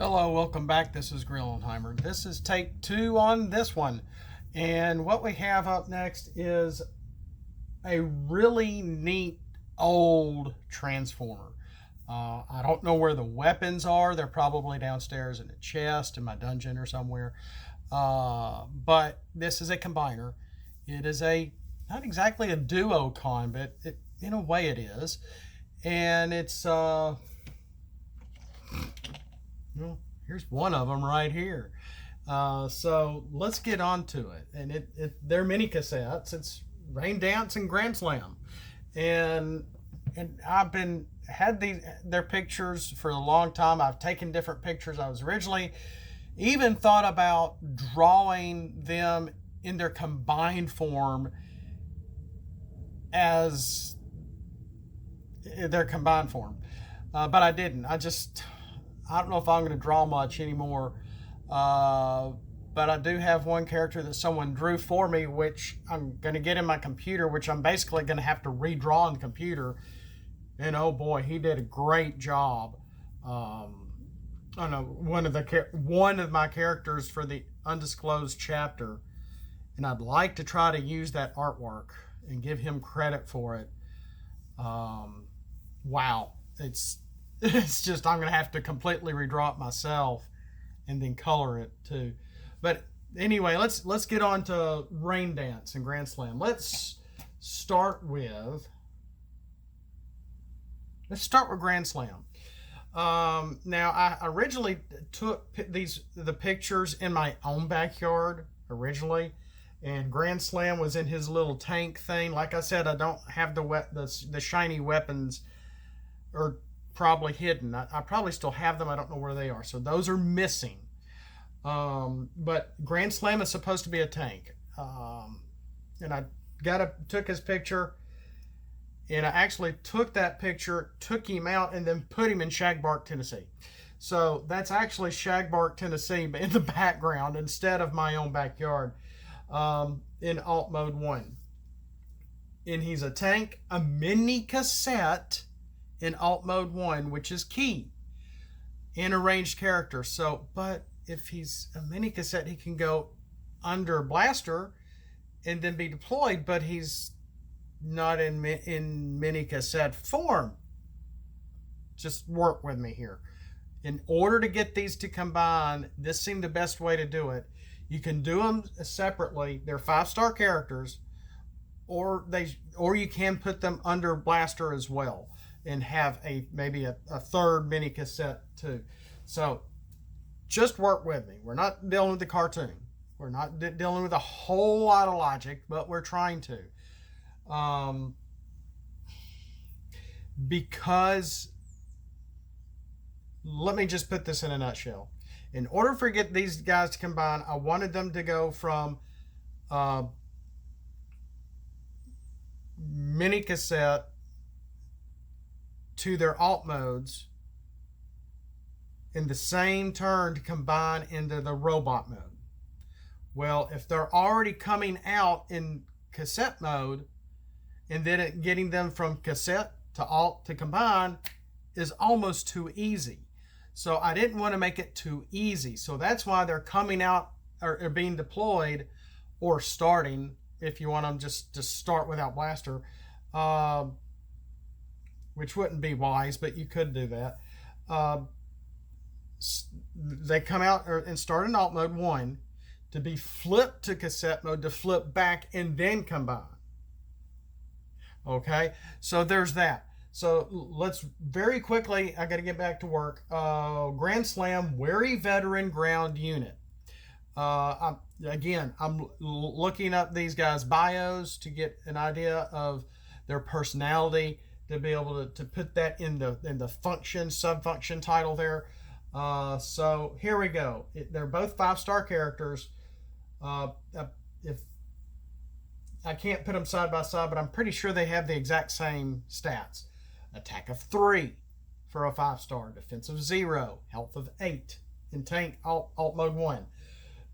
Hello, welcome back. This is Grillenheimer. This is take 2 on this one. And what we have up next is a really neat old Transformer. I don't know where the weapons are. They're probably downstairs in a chest in my dungeon or somewhere. But this is a combiner. It is not exactly a duocon, but in a way it is. And it's... well, here's one of them right here. So let's get on to it. And they're mini cassettes. It's Raindance and Grand Slam. And I've had their pictures for a long time. I've taken different pictures. I was originally even thought about drawing them in their combined form as their combined form. But I didn't. I don't know if I'm going to draw much anymore, but I do have one character that someone drew for me, which I'm going to get in my computer, which I'm basically going to have to redraw in the computer. And oh boy, he did a great job. I don't know, one of my characters for the undisclosed chapter, and I'd like to try to use that artwork and give him credit for it. Wow, it's just I'm gonna have to completely redraw it myself and then color it too. But anyway, let's get on to Raindance and Grand Slam. Let's start with Grand Slam. Now I originally took the pictures in my own backyard originally, and Grand Slam was in his little tank thing. Like I said, I don't have the shiny weapons, or probably hidden. I probably still have them. I don't know where they are. So those are missing. But Grand Slam is supposed to be a tank. And I took his picture, and I actually took that picture, took him out, and then put him in Shagbark, Tennessee. So that's actually Shagbark, Tennessee in the background instead of my own backyard, in alt mode 1. And he's a tank, a mini cassette in alt mode 1, which is key, and a ranged character. So, but if he's a mini cassette, he can go under blaster and then be deployed, but he's not in mini cassette form. Just work with me here. In order to get these to combine, this seemed the best way to do it. You can do them separately. They're 5-star characters, or you can put them under blaster as well, and have maybe a third mini cassette too. So just work with me. We're not dealing with the cartoon. We're not dealing with a whole lot of logic, but we're trying to. Because let me just put this in a nutshell. In order for these guys to combine, I wanted them to go from mini cassette to their alt modes in the same turn to combine into the robot mode. Well, if they're already coming out in cassette mode, and then getting them from cassette to alt to combine is almost too easy. So I didn't want to make it too easy. So that's why they're coming out or being deployed, or starting, if you want them just to start without blaster. Which wouldn't be wise, but you could do that. They come out and start in alt mode 1 to be flipped to cassette mode, to flip back and then combine. Okay, so there's that. So let's very quickly, I got to get back to work. Grand Slam, Wary Veteran Ground Unit. I'm looking up these guys' bios to get an idea of their personality, to be able to put that in the sub-function title there. So here we go. They're both 5-star characters. If I can't put them side by side, but I'm pretty sure they have the exact same stats. Attack of 3 for a 5-star, defense of 0, health of 8, in tank alt mode 1.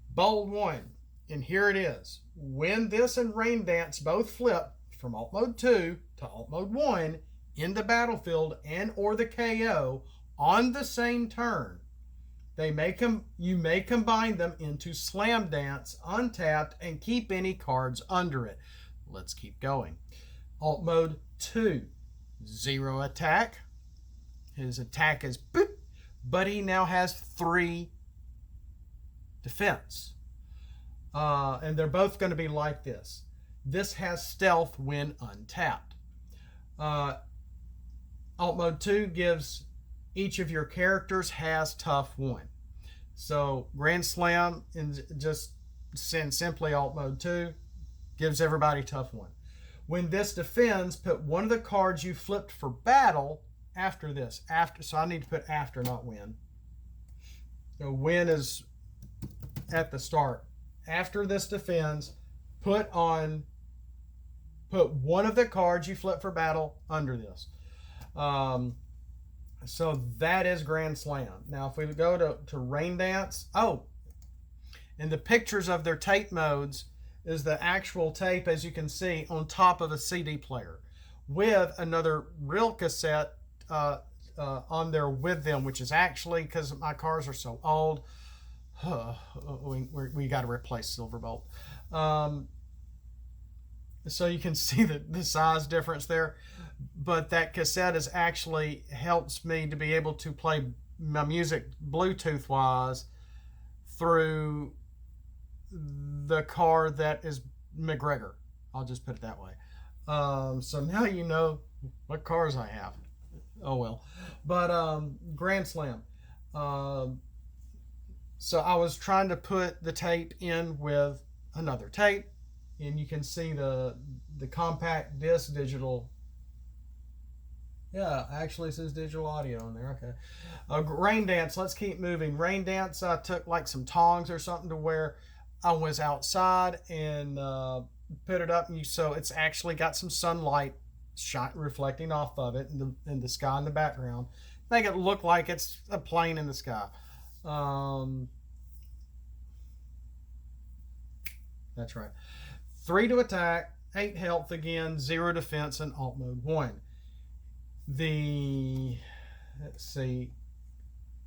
Bold 1, and here it is. When this and Raindance both flip from alt mode 2 to alt mode 1 in the battlefield and or the KO on the same turn, You may combine them into Slam Dance, untapped, and keep any cards under it. Let's keep going. Alt Mode 2, 0 attack. His attack is boop, but he now has 3 defense. And they're both going to be like this. This has stealth when untapped. Alt Mode 2 gives each of your characters has tough 1. So Grand Slam, and just simply Alt Mode 2, gives everybody tough 1. When this defends, put one of the cards you flipped for battle after this. So I need to put after, not win. So win is at the start. After this defends, put one of the cards you flip for battle under this. So that is Grand Slam. Now, if we go to Raindance, and the pictures of their tape modes is the actual tape, as you can see, on top of a CD player with another real cassette on there with them, which is actually, because my cars are so old, we got to replace Silverbolt. So you can see the size difference there. But that cassette is actually helps me to be able to play my music Bluetooth wise through the car that is McGregor. I'll just put it that way. So now you know what cars I have. Oh well. But Grand Slam. So I was trying to put the tape in with another tape, and you can see the compact disc digital. Yeah, actually it says digital audio on there. Okay. Raindance, let's keep moving. Raindance, I took like some tongs or something to where I was outside and put it up, so it's actually got some sunlight reflecting off of it in the sky in the background. Make it look like it's a plane in the sky. That's right. 3 to attack, 8 health again, 0 defense, and Alt Mode 1. Let's see.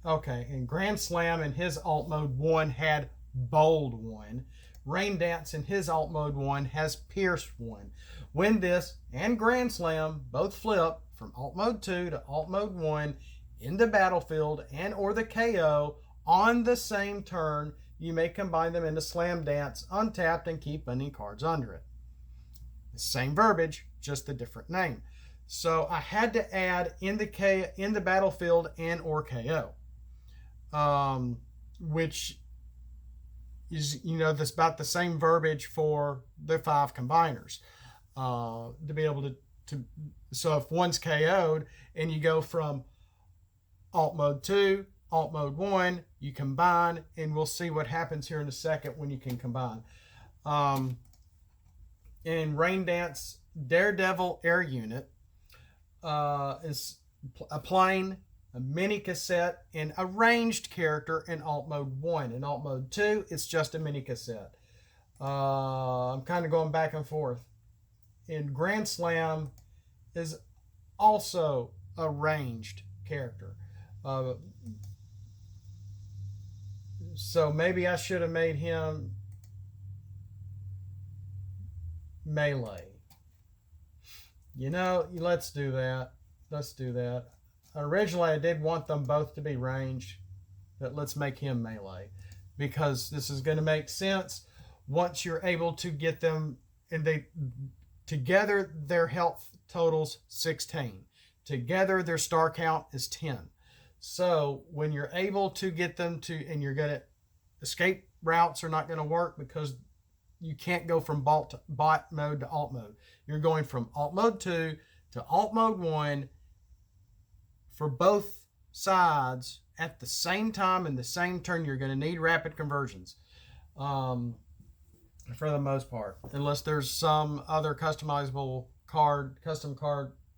Okay, and Grand Slam in his Alt Mode 1 had Bold 1. Raindance in his Alt Mode 1 has Pierce 1. When this and Grand Slam both flip from Alt Mode 2 to Alt Mode 1 in the battlefield and or the KO on the same turn, you may combine them into Slam Dance, untapped, and keep any cards under it. The same verbiage, just a different name. So I had to add in the battlefield and or KO, which is, that's about the same verbiage for the 5 combiners. To be able to so if one's KO'd and you go from Alt Mode 2, Alt Mode 1, you combine, and we'll see what happens here in a second when you can combine. In Raindance, Daredevil Air Unit is a plane, a mini cassette, and a ranged character in Alt Mode 1. In Alt Mode 2, it's just a mini cassette. I'm kind of going back and forth. In Grand Slam is also a ranged character. So maybe I should have made him melee. Let's do that. Originally, I did want them both to be ranged, but let's make him melee, because this is going to make sense once you're able to get them, and together their health totals 16. Together their star count is 10. So when you're able to get them to, and you're going to, escape routes are not going to work because you can't go from bot mode to alt mode. You're going from Alt Mode 2 to Alt Mode 1 for both sides at the same time in the same turn. You're going to need rapid conversions for the most part, unless there's some other custom card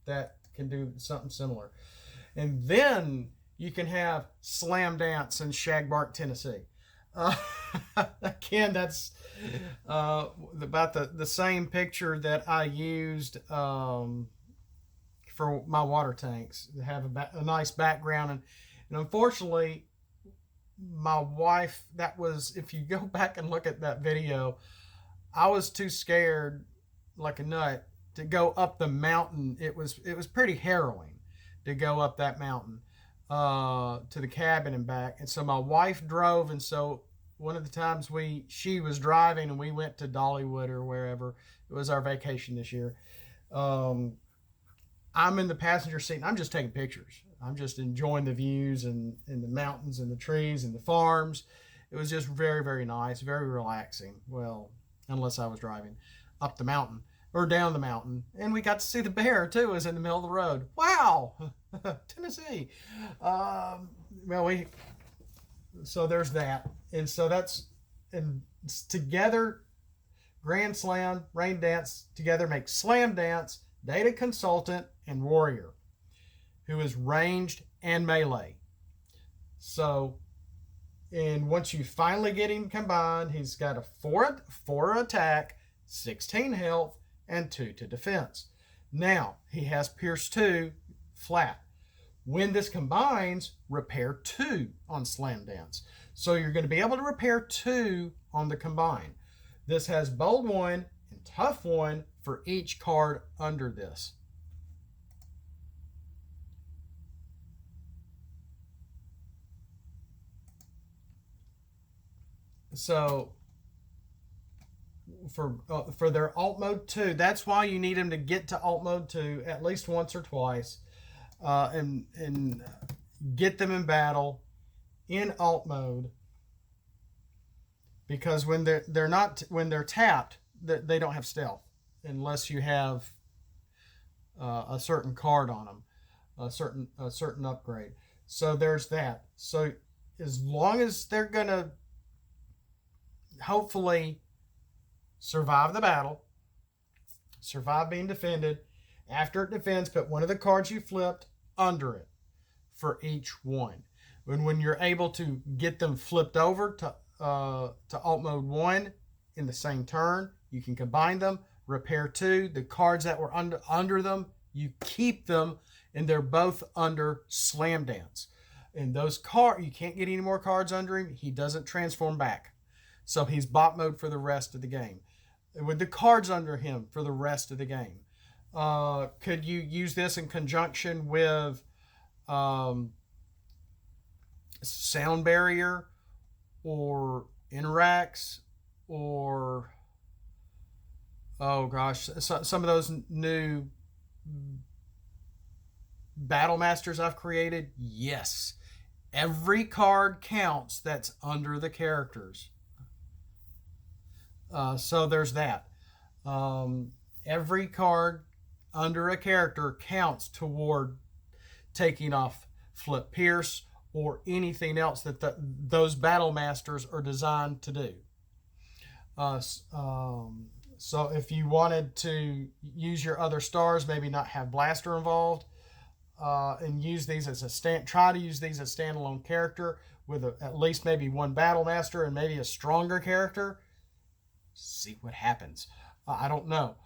that can do something similar. And then you can have Slam Dance and Shagbark, Tennessee. Again, that's about the same picture that I used for my water tanks. They have a nice background, and unfortunately my wife, that was, if you go back and look at that video, I was too scared like a nut to go up the mountain. It was pretty harrowing to go up that mountain to the cabin and back. And so my wife drove, and so one of the times she was driving and we went to Dollywood or wherever. It was our vacation this year. I'm in the passenger seat and I'm just taking pictures. I'm just enjoying the views and the mountains and the trees and the farms. It was just very, very nice, very relaxing. Well, unless I was driving up the mountain or down the mountain. And we got to see the bear too. It was in the middle of the road. Wow. Tennessee. So there's that. And so and together, Grand Slam, Raindance together make Slam Dance, Data Consultant, and Warrior, who is ranged and melee. So, and once you finally get him combined, he's got a 4 attack, 16 health, and 2 to defense. Now, he has Pierce 2 flat. When this combines, repair 2 on Slam Dance. So you're going to be able to repair 2 on the combine. This has Bold 1 and Tough 1 for each card under this. So for their alt mode 2, that's why you need them to get to alt mode 2 at least once or twice, and get them in battle in alt mode, because when they're tapped, they don't have stealth unless you have a certain card on them, a certain upgrade. So there's that. So as long as they're gonna hopefully survive the battle, survive being defended, after it defends, put one of the cards you flipped under it for each one. When you're able to get them flipped over to alt mode 1 in the same turn, you can combine them, repair 2. The cards that were under them, you keep them, and they're both under Slam Dance. And those cards, you can't get any more cards under him. He doesn't transform back. So he's bot mode for the rest of the game, with the cards under him for the rest of the game. Could you use this in conjunction with Sound Barrier or Interax or, oh gosh, some of those new Battle Masters I've created? Yes. Every card counts that's under the characters. So there's that. Every card under a character counts toward taking off Flip Pierce or anything else that those Battle Masters are designed to do. So if you wanted to use your other stars, maybe not have Blaster involved, and use these as try to use these as standalone character with at least maybe one Battle Master and maybe a stronger character. See what happens. I don't know.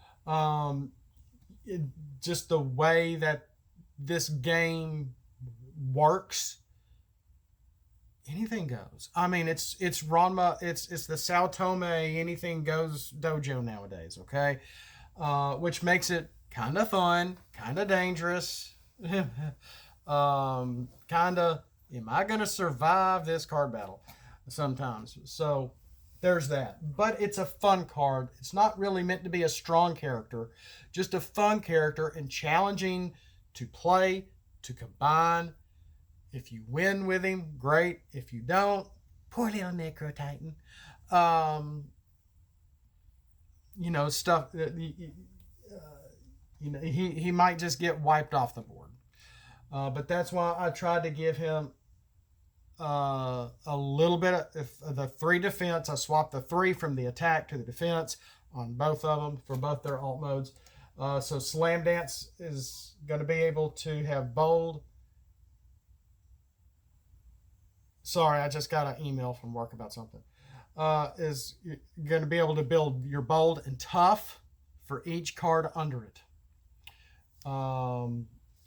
Just the way that this game works, anything goes. I mean, it's Ranma, it's the Sao Tome anything goes dojo nowadays. Okay, which makes it kind of fun, kind of dangerous, kind of. Am I gonna survive this card battle? Sometimes. So there's that. But it's a fun card. It's not really meant to be a strong character, just a fun character and challenging to play, to combine. If you win with him, great. If you don't, poor little Necro Titan. Stuff. He might just get wiped off the board. But that's why I tried to give him a little bit of the 3 defense. I swapped the 3 from the attack to the defense on both of them for both their alt modes. So Slam Dance is going to be able to have bold. Sorry, I just got an email from work about something. Is going to be able to build your bold and tough for each card under it.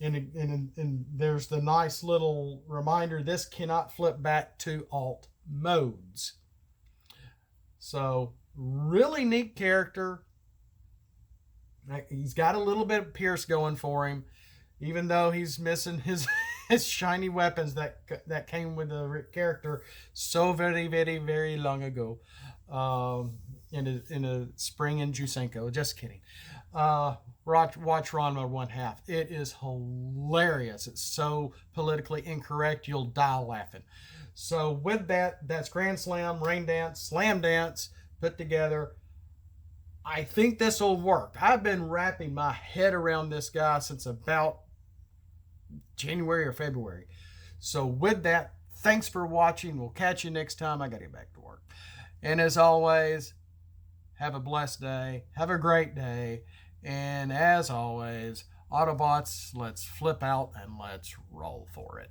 And there's the nice little reminder, this cannot flip back to alt modes. So really neat character. He's got a little bit of Pierce going for him, even though he's missing his his shiny weapons that came with the character so very, very, very long ago, in a spring in Jusenko. Just kidding. Watch Ranma 1/2. It is hilarious. It's so politically incorrect, you'll die laughing. So with that, that's Grand Slam, Rain Dance, Slam Dance put together. I think this will work. I've been wrapping my head around this guy since about January or February. So with that, thanks for watching. We'll catch you next time. I got to get back to work. And as always, have a blessed day. Have a great day. And as always, Autobots, let's flip out and let's roll for it.